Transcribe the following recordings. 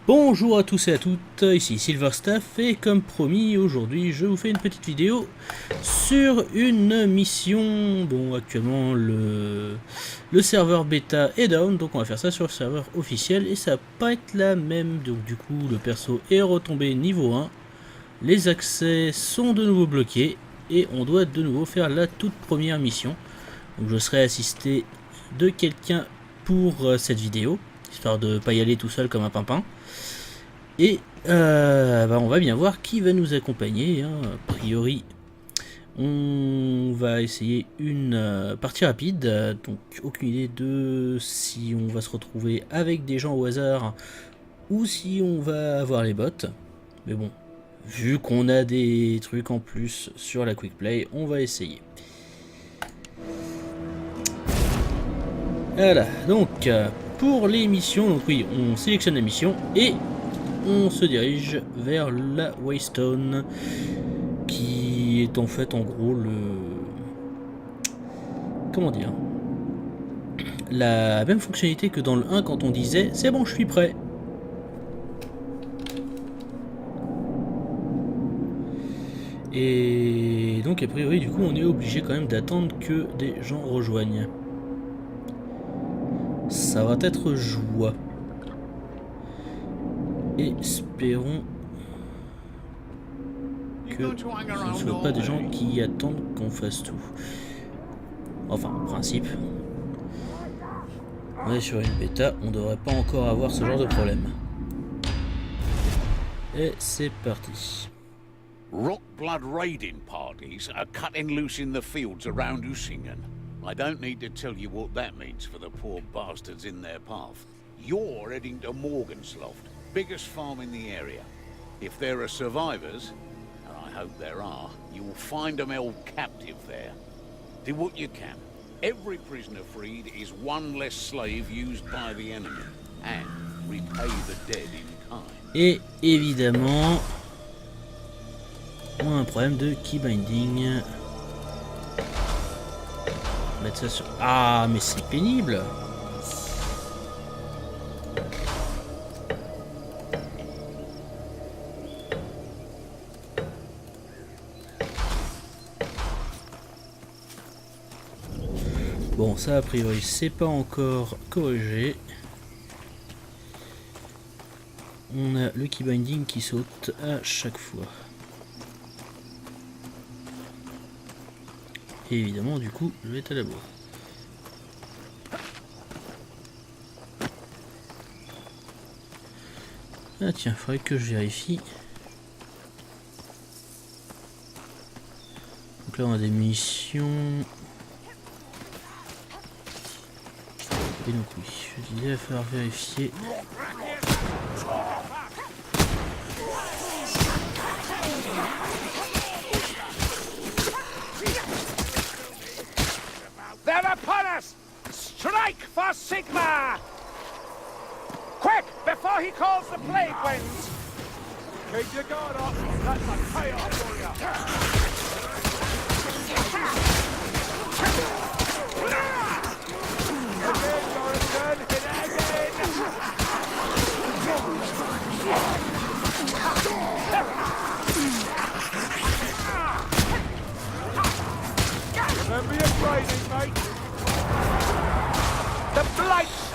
Bonjour à tous et à toutes, ici Silverstaff et comme promis aujourd'hui je vous fais une petite vidéo sur une mission. Bon, actuellement le serveur bêta est down, donc on va faire ça sur le serveur officiel et ça va pas être la même. Donc du coup le perso est retombé niveau 1, les accès sont de nouveau bloqués et on doit de nouveau faire la toute première mission. Donc je serai assisté de quelqu'un pour cette vidéo, histoire de pas y aller tout seul comme un pimpin. Et on va bien voir qui va nous accompagner, hein. A priori, on va essayer une partie rapide, donc aucune idée de si on va se retrouver avec des gens au hasard ou si on va avoir les bots. Mais bon, vu qu'on a des trucs en plus sur la quick play, on va essayer. Voilà, donc pour les missions, donc oui, on sélectionne la mission et on se dirige vers la Waystone, qui est en fait en gros le... comment dire, la même fonctionnalité que dans le 1 quand on disait c'est bon je suis prêt. Et donc a priori du coup on est obligé quand même d'attendre que des gens rejoignent. Ça va être joie. Espérons que ce ne soit pas des gens qui attendent qu'on fasse tout. Enfin, en principe, on est sur une bêta, on devrait pas encore avoir ce genre de problème. Et c'est parti. Rockblood raiding parties are cutting loose in the fields around Usingen. I don't need to tell you what that means for the poor bastards in their path. You're heading to Morgensloft, biggest farm in the area. If there are survivors, and I hope there are, you'll find them held captive there. Do what you can. Every prisoner freed is one less slave used by the enemy, and repay the dead in kind. Et évidemment, on a un problème de keybinding. Mettre ça sur... Ah, mais c'est pénible. Bon, ça a priori c'est pas encore corrigé. On a le keybinding qui saute à chaque fois. Et évidemment du coup je vais être à la bourre. Ah tiens, faudrait que je vérifie. Donc là on a des munitions. Et donc oui, je disais, il va falloir vérifier. They're upon us! Strike for Sigma! Quick, before he calls the plague winds! Keep your guard up, that's a chaos for you!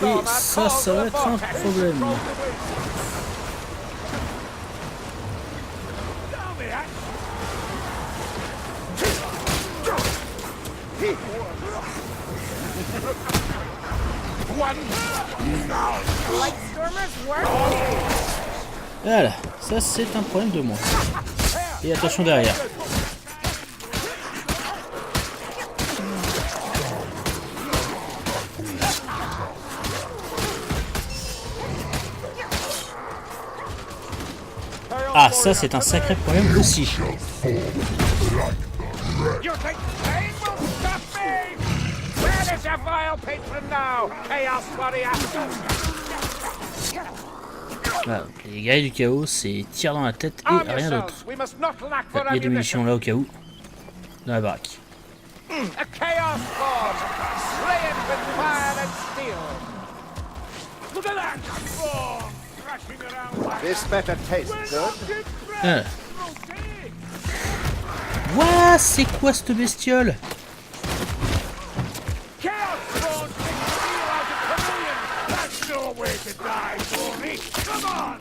Et ça va être un problème. Voilà, ça c'est un problème de moi. Et attention derrière. Ah, ça c'est un sacré problème aussi. Voilà, donc les guerriers du chaos, c'est tir dans la tête et rien d'autre. Il y a des munitions là au cas où. Dans la baraque. This better taste good. Ah. Ouah, c'est quoi cette bestiole? Chaos spawn takes steel out of Chameleon. That's no way to die, Tony. Come on!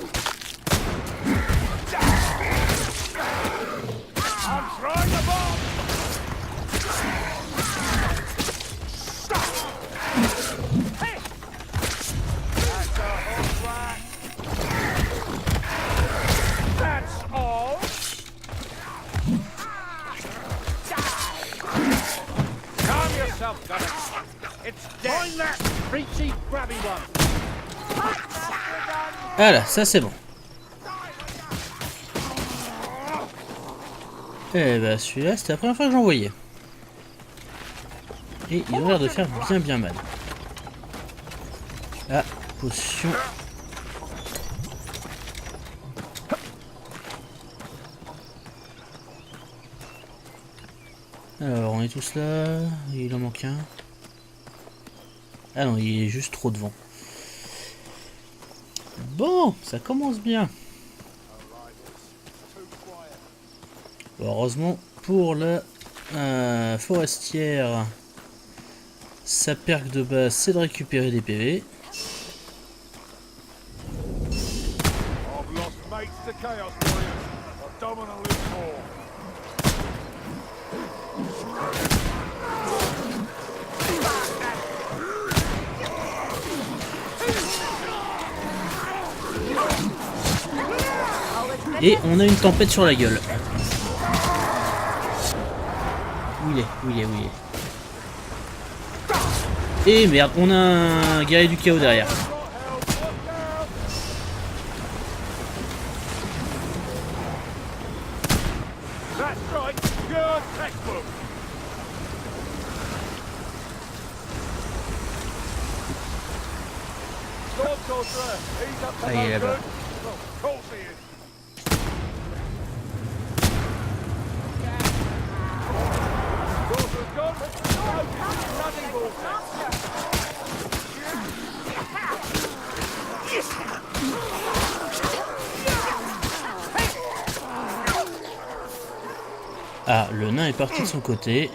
I'm throwing the bomb! Hey! That's a whole lot. That's all. Calm yourself, Gunner. It's dead. Find that preachy, grabby one. Voilà, ça c'est bon. Eh ben celui-là, c'était la première fois que j'en voyais. Et il a l'air de faire bien mal. Ah, potion. Alors, on est tous là. Il en manque un. Ah non, il est juste trop devant. Bon, ça commence bien. Heureusement pour la forestière, sa perk de base c'est de récupérer des PV. I've lost mates to Chaos Warriors. I don't want to lose more. Et on a une tempête sur la gueule. Où il est? Où il est? Où il est? Et merde, on a un guerrier du chaos derrière. That's right, good textbook. Sword Sorcerer, he's up to Ah, il est no là-bas. good. Well, of course he is. Sorcerer's gone. No, nothing more. Ah, le nain est parti de son côté.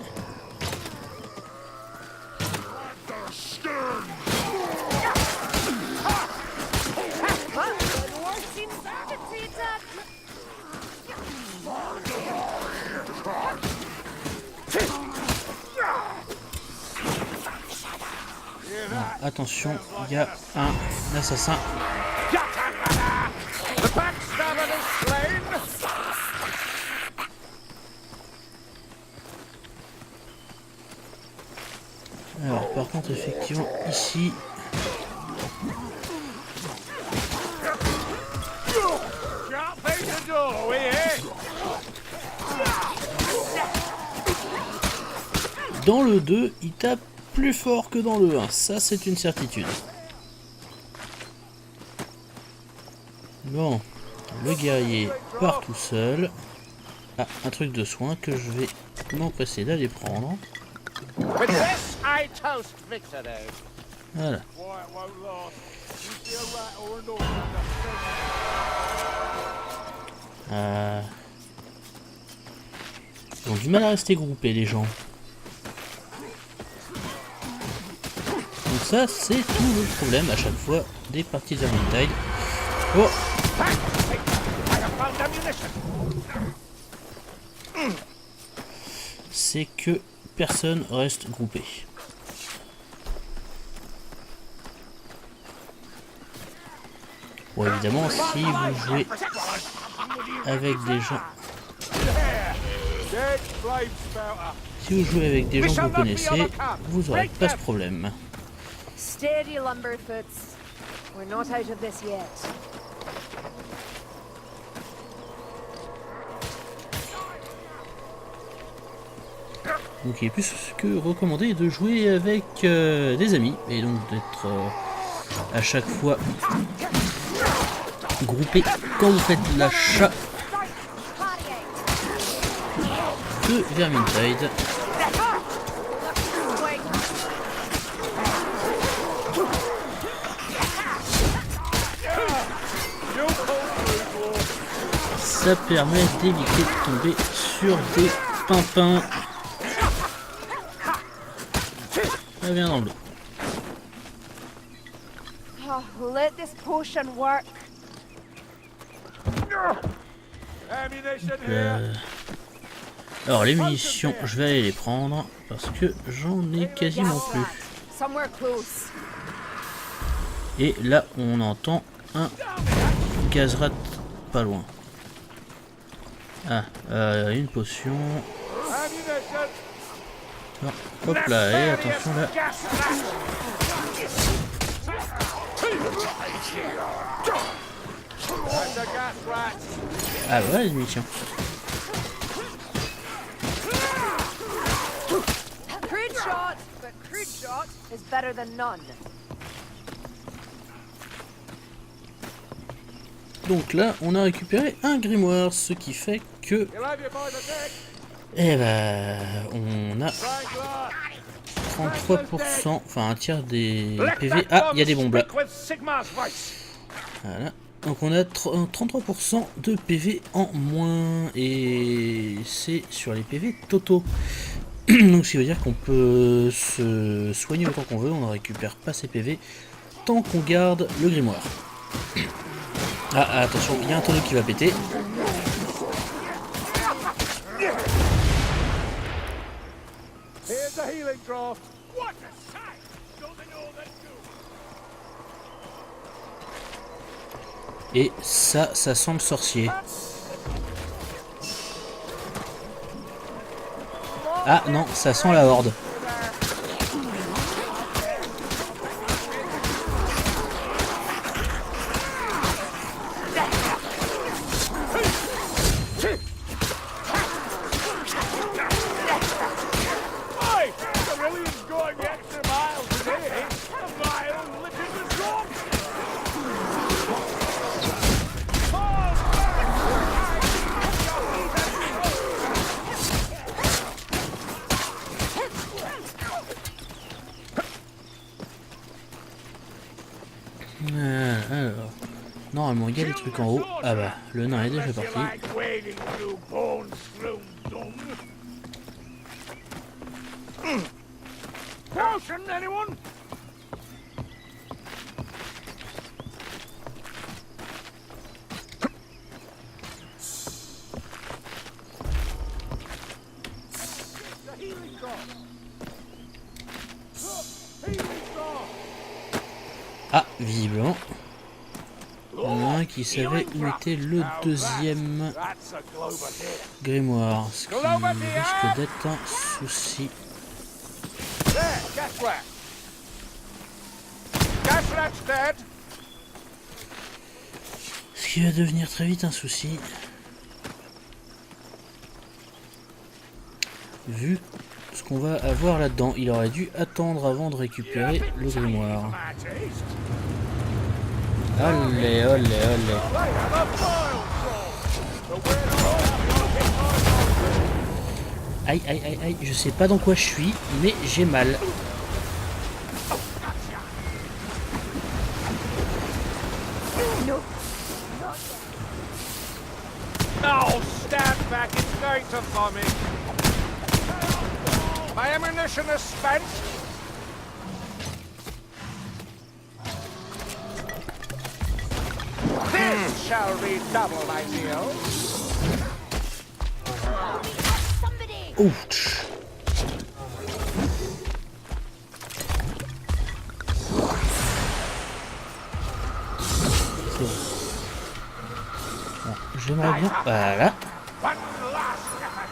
Attention, il y a un assassin. The backstabber is slain. Alors par contre effectivement ici Sharp face the door, we here. dans le 2 il tape plus fort que dans le 1, ça c'est une certitude. Bon, le guerrier part tout seul. Ah, un truc de soin que je vais m'empresser d'aller prendre. With this, I toast victory. Voilà. Quiet won't last. You see a rat or an orc Ils ont du mal à rester groupés les gens. Donc ça c'est tout le problème à chaque fois des parties Vermintide. Oh, I have found ammunition. c'est que personne reste groupé. Bon évidemment si vous jouez avec des gens Dead flame spouter. si vous jouez avec des gens que vous connaissez, vous aurez pas ce problème. Steady, Lumberfoots. We're not out of this yet. Donc il est plus que recommandé de jouer avec des amis et donc d'être à chaque fois groupé quand vous faites l'achat de Vermintide. ça permet d'éviter de tomber sur des pimpins. Ça vient dans l'eau. Oh, let this potion work. Alors les munitions, je vais aller les prendre parce que j'en ai quasiment plus. Somewhere close. Et là on entend un gazrat pas loin. Ah, une potion. Non, hop là, et attention là. Ah ouais, les munitions. Crude shot, but crude shot is better than none. Donc là, on a récupéré un grimoire, ce qui fait que... Eh ben, on a 33%, enfin un tiers des PV. Ah, il y a des bombes là. Voilà. Donc on a 33% de PV en moins, et c'est sur les PV totaux. Donc ce qui veut dire qu'on peut se soigner autant qu'on veut, on ne récupère pas ses PV tant qu'on garde le grimoire. Ah, attention, il y a un tonneau qui va péter. Et ça sent le sorcier. Ah non, ça sent la horde. Alors, normalement il y a des trucs en haut. Ah bah, le nain est déjà parti. Ah, visiblement, il y en a un qui savait où était le deuxième grimoire, ce qui risque d'être un souci. Ce qui va devenir très vite un souci. Vu ce qu'on va avoir là-dedans, il aurait dû attendre avant de récupérer le grimoire. Allez, allez, allez. Aïe, aïe, aïe, aïe, je sais pas dans quoi je suis, mais j'ai mal. No, stand back, it's going to vomit. My ammunition is spent. This shall redouble my zeal. Ouch. C'est bon. Bon, j'aimerais bien... Voilà. One last effort.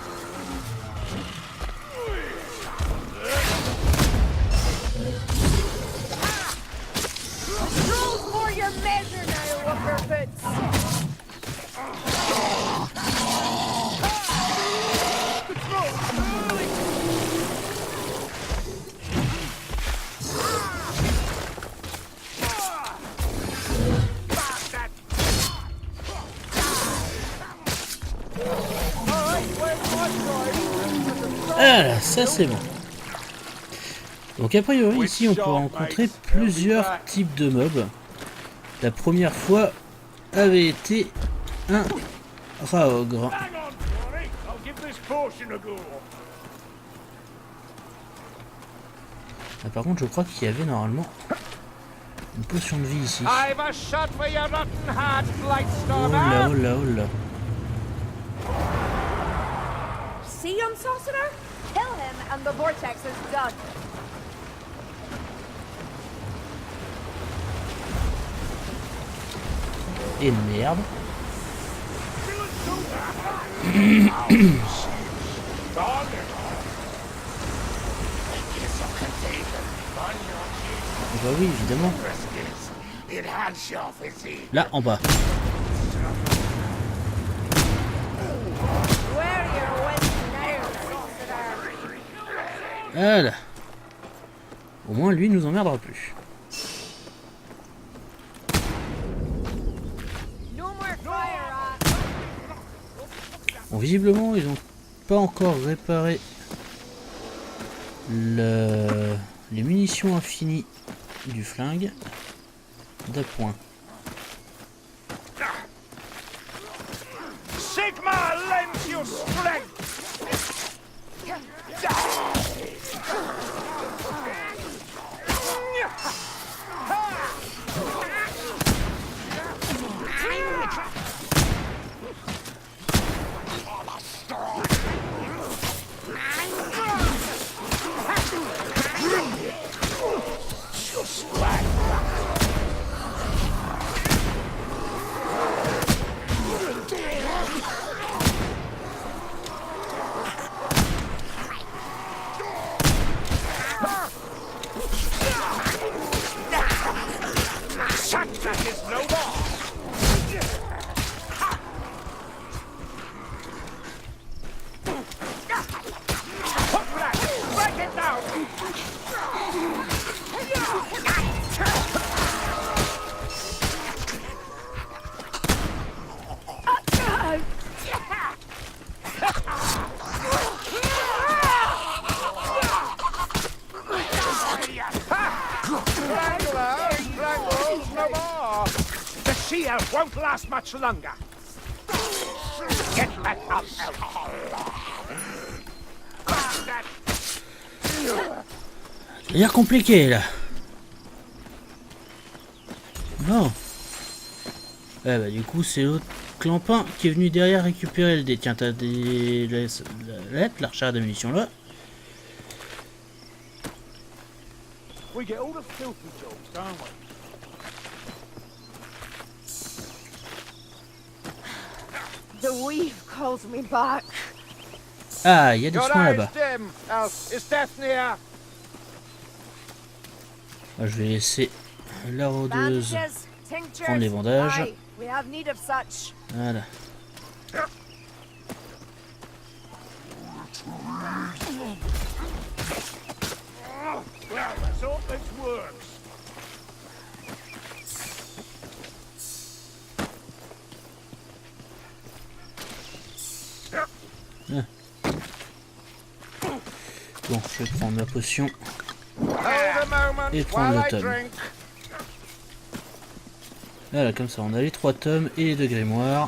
Roll for your measure now, Lumberfoots. Ah, ça c'est bon. Donc a priori ici on peut rencontrer plusieurs types de mobs. La première fois avait été un Raogre. Hang on, Rory. I'll give this potion a go. Ah, par contre, je crois qu'il y avait normalement une potion de vie ici. I've a shot for your rotten heart, Oh Blightstormer. là, oh là, oh là. See, young sorcerer? Kill him and the vortex is done. Et merde. Bah oui, évidemment. Là, en bas. Where your wits now, sorcerer? Voilà. Au moins, lui, nous emmerdera plus. No more fire, Bon, visiblement, ils n'ont pas encore réparé les munitions infinies du flingue d'appoint. Sigma lends you strength. That is no more. Hook that! Break it down! Strangles no more. The shield won't last much longer. Get back up, Ça a l'air compliqué là. Non. Ouais, bah du coup c'est l'autre clampin qui est venu derrière récupérer le dé. Tiens, t'as des... la recharge de munitions là. We get all the filthy jobs, don't we? The weave calls me back. Ah, il y a des Your soins eyes là-bas. dim, else is death near. Ah, je vais laisser la rôdeuse Bandages, tinctures. prendre les bandages. Aye, we have need of such. Voilà. Well, let's hope this works. Bon, je vais prendre ma potion. Hold a moment Et prendre while le I tome. drink. Voilà, comme ça on a les 3 tomes et les 2 grimoires.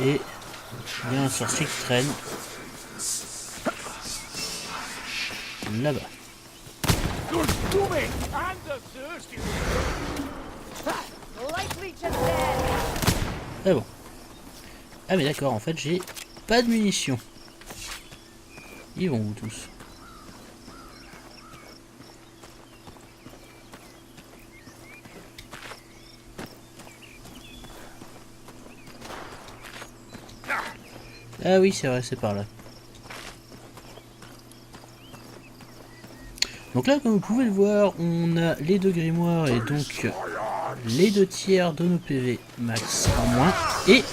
Et il y a un sorcier qui traîne là-bas. Good doing and the thirsty. Light leech is dead. Ah bon. Ah mais d'accord, en fait j'ai pas de munitions. Ils vont où tous? Ah oui, c'est vrai, c'est par là. Donc là, comme vous pouvez le voir, on a les 2 grimoires et donc les 2 tiers de nos PV max en moins. Et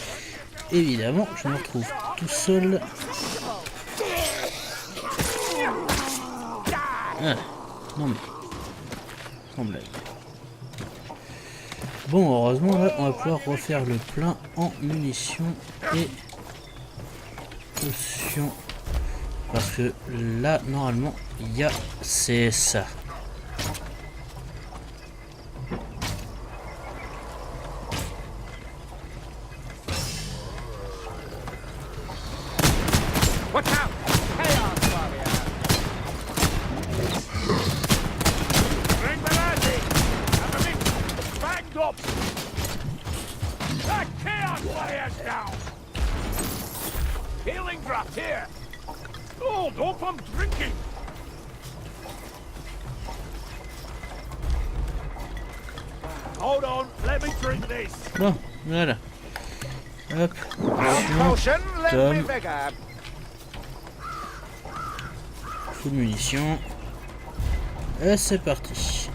évidemment, je me retrouve tout seul. Ah, non mais, sans blague. Bon, heureusement, là, on va pouvoir refaire le plein en munitions et potions. Parce que là, normalement, il y a... C'est ça. Watch out! Chaos warrior! Bring the laddie! I'm a bit banged up! That chaos warrior's down! Healing draft here! Oh, don't I'm drinking! Hold on, let me drink this! Bon, voilà. Hop. Potion, let me Tom. vigor! Full munitions. Et c'est parti.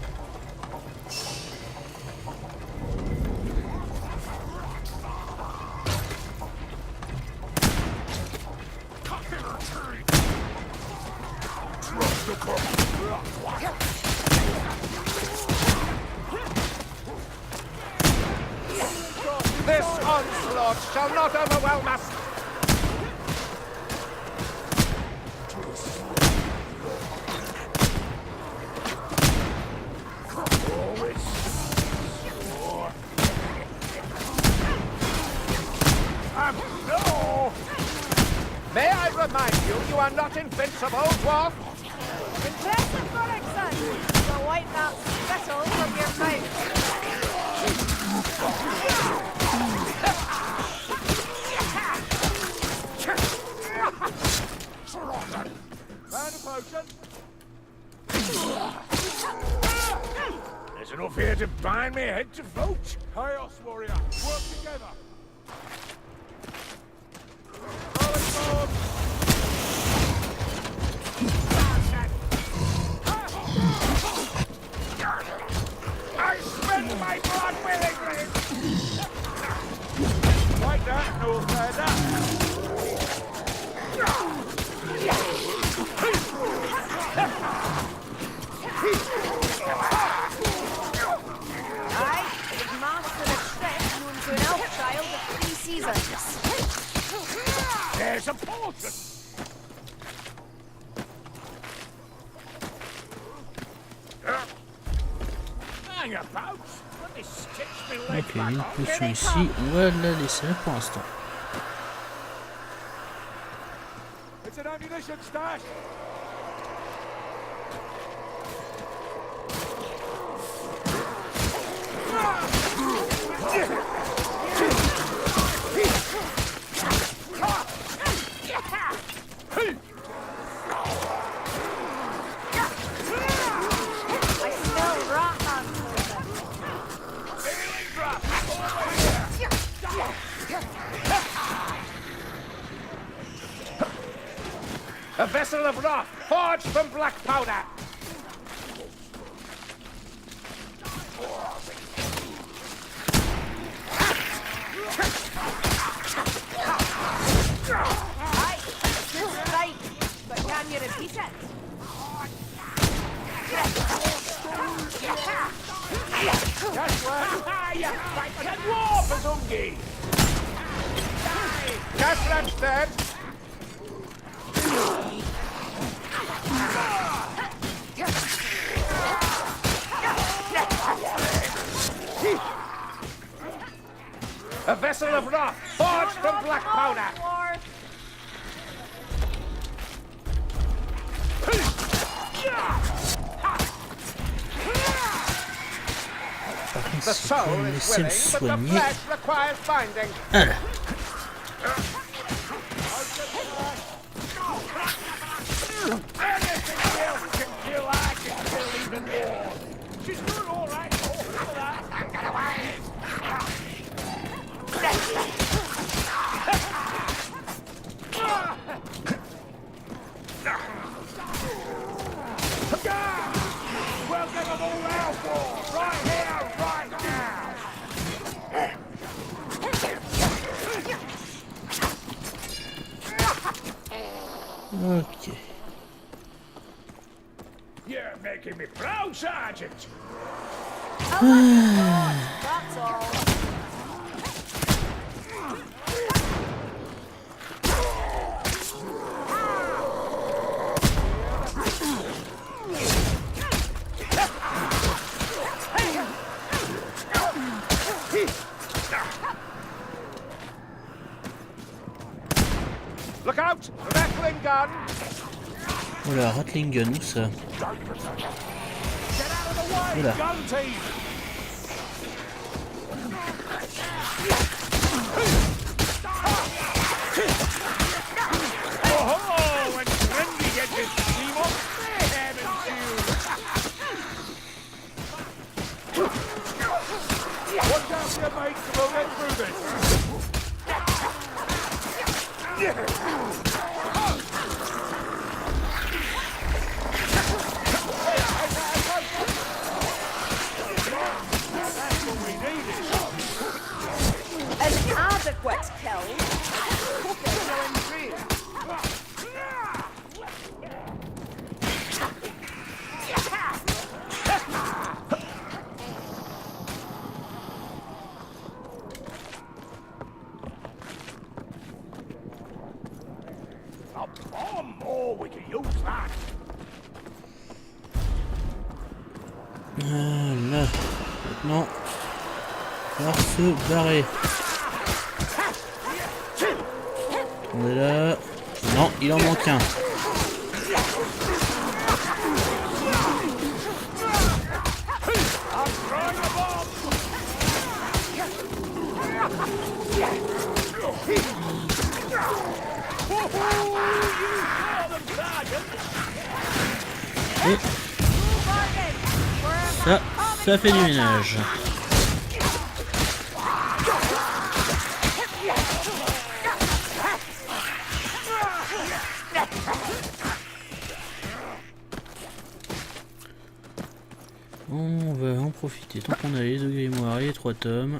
This onslaught shall not overwhelm us! No! May I remind you, you are not invincible, dwarf! Impressive, Gregson! You'll wipe that spittle from your mouth. Found a potion. There's enough here to bind me head to foot. Chaos warrior, work together. I spend my blood willingly. Like that, no further. Aye, you've mastered a trick known to an elf child of 3 seasons. There's a portrait. Hang about. Let me stitch my leg Ok, back une on. potion ici. On va la laisser pour l'instant. It's an ammunition stash. I smell rat man. Healing drop. A vessel of wrath, forged from black powder. Aye, it's right. But can you repeat it? That's right. You fight at war, Bazungi. Catlan's dead. A vessel of wrath, forged from black powder. Lord. Par contre, The si on soul me is laisser me willing, but the soigner. flesh requires binding. Voilà. Anything else can kill, I can kill even more. She's doing all right. Oh, that. We'll get them all out for right here, right now. Ok. You're making me proud, Sergeant. That's all. Look out! Rattling gun! Oh la Rattling gun, où ça? Get out of the way! Oula. Gun team! Oh, when Trendy gets his team up, mayhem ensues! Watch out for your mates, and we'll get through this! That's what we needed! An adequate kill. Hope it's going through. A bomb! Oh, we can use that! Voilà. Maintenant, il va se barrer. On est là. Non, il en manque un. I'm throwing a bomb! Et ça fait du ménage. On va en profiter tant qu'on a les 2 grimoires et les 3 tomes.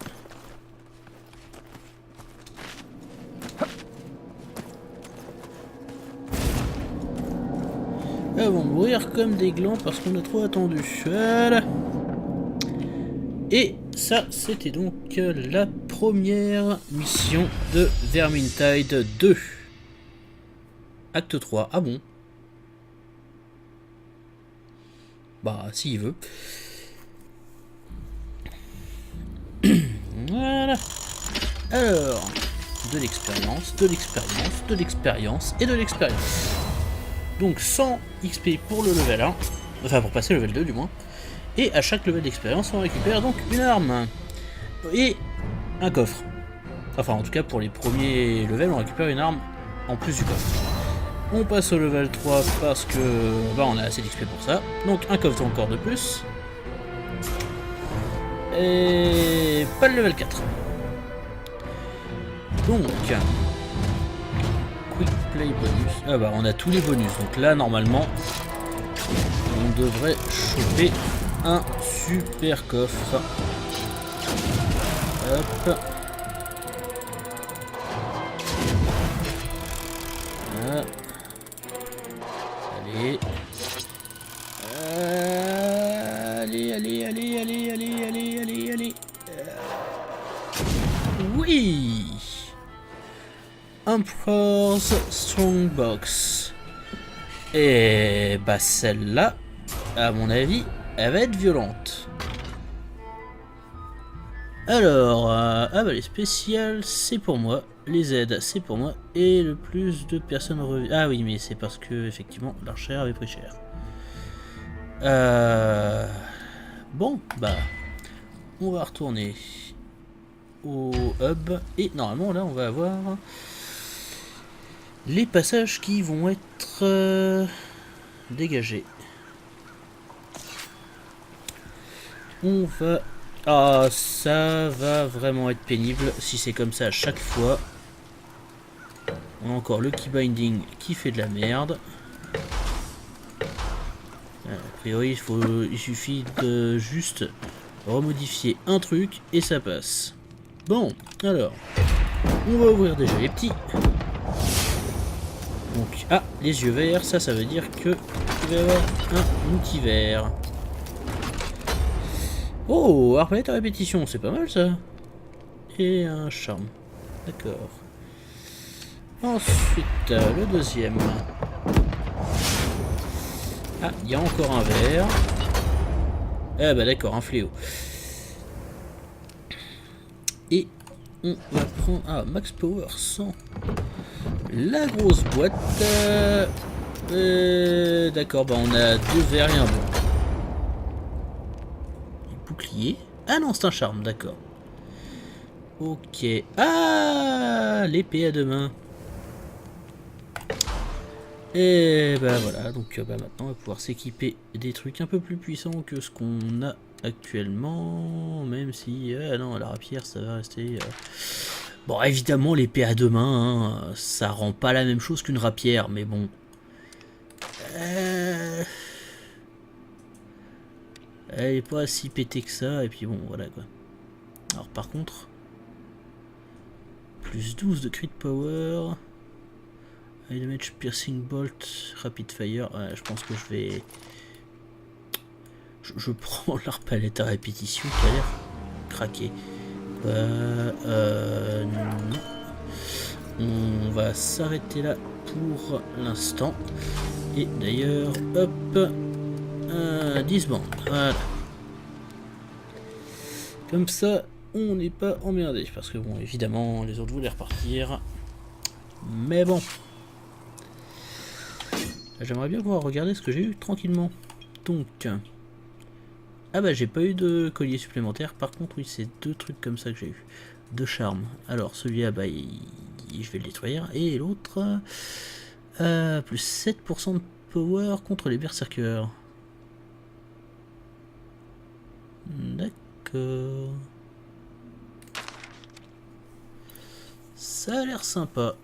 Avant de mourir comme des glands parce qu'on a trop attendu. Voilà. Et ça, c'était donc la première mission de Vermintide 2. Acte 3. Ah bon? Bah, s'il veut. Voilà. Alors, de l'expérience, de l'expérience, de l'expérience et de l'expérience. Donc 100 XP pour le level 1, enfin pour passer le level 2 du moins. Et à chaque level d'expérience, on récupère donc une arme et un coffre. Enfin, en tout cas, pour les premiers levels, on récupère une arme en plus du coffre. On passe au level 3 parce que bah, on a assez d'XP pour ça. Donc un coffre encore de plus. Et pas le level 4. Donc Quick Play bonus. Ah bah on a tous les bonus. Donc là normalement on devrait choper un super coffre. Hop. Voilà. Allez. Allez. Oui. Emperor's Strongbox. Et bah celle-là, à mon avis, elle va être violente. Alors, ah bah les spéciales, c'est pour moi. Les aides, c'est pour moi. Et le plus de personnes revues. Ah oui, mais c'est parce que, effectivement, l'archer avait pris cher. Bon, bah, on va retourner au hub. Et normalement, là, on va avoir les passages qui vont être dégagés. On va... Ah, ça va vraiment être pénible si c'est comme ça à chaque fois. On a encore le keybinding qui fait de la merde. A priori, il suffit de juste remodifier un truc et ça passe. Bon, alors, on va ouvrir déjà les petits. Donc, ah, les yeux verts, ça veut dire que il va y avoir un outil vert. Oh, arbalète à répétition, c'est pas mal ça. Et un charme. D'accord. Ensuite, le deuxième. Ah, il y a encore un vert. Ah bah d'accord, un fléau. Et on va prendre... Ah, Max Power 100. La grosse boîte. D'accord, bah on a 2 verres et un bon. Bouclier. Ah non, c'est un charme, d'accord. Ok. Ah, l'épée à deux mains. Et bah voilà, donc bah maintenant on va pouvoir s'équiper des trucs un peu plus puissants que ce qu'on a actuellement. Même si, non, la rapière ça va rester... Bon, évidemment, l'épée à deux mains, hein, ça rend pas la même chose qu'une rapière, mais bon. Elle est pas si pétée que ça, et puis bon, voilà quoi. Alors par contre, plus 12 de crit power, high damage piercing bolt, rapid fire. Ouais, je pense que je vais... Je prends l'arbalète à répétition qui a l'air craqué. Non. On va s'arrêter là pour l'instant. Et d'ailleurs, hop, 10 bandes. Voilà. Comme ça, on n'est pas emmerdé. Parce que bon, évidemment, les autres voulaient repartir. Mais bon. J'aimerais bien pouvoir regarder ce que j'ai eu tranquillement. Donc... Ah bah j'ai pas eu de collier supplémentaire, par contre oui c'est 2 trucs comme ça que j'ai eu. 2 charmes. Alors celui-là bah je vais le nettoyer. Et l'autre plus 7% de power contre les berserkers. D'accord. Ça a l'air sympa.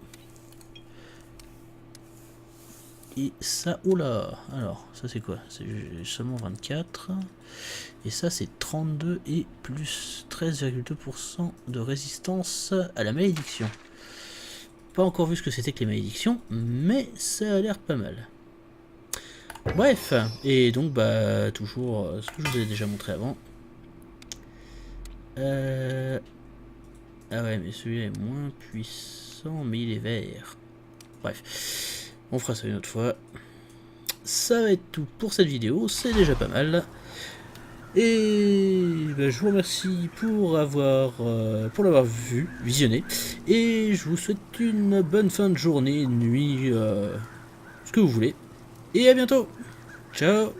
Et ça, oula, alors ça c'est quoi? C'est seulement 24. Et ça c'est 32 et plus 13,2% de résistance à la malédiction. Pas encore vu ce que c'était que les malédictions, mais ça a l'air pas mal. Bref, et donc bah toujours ce que je vous ai déjà montré avant. Ah ouais, mais celui-là est moins puissant, mais il est vert. Bref. On fera ça une autre fois. Ça va être tout pour cette vidéo, c'est déjà pas mal. Et ben, je vous remercie pour l'avoir visionné. Et je vous souhaite une bonne fin de journée, nuit, ce que vous voulez. Et à bientôt. Ciao.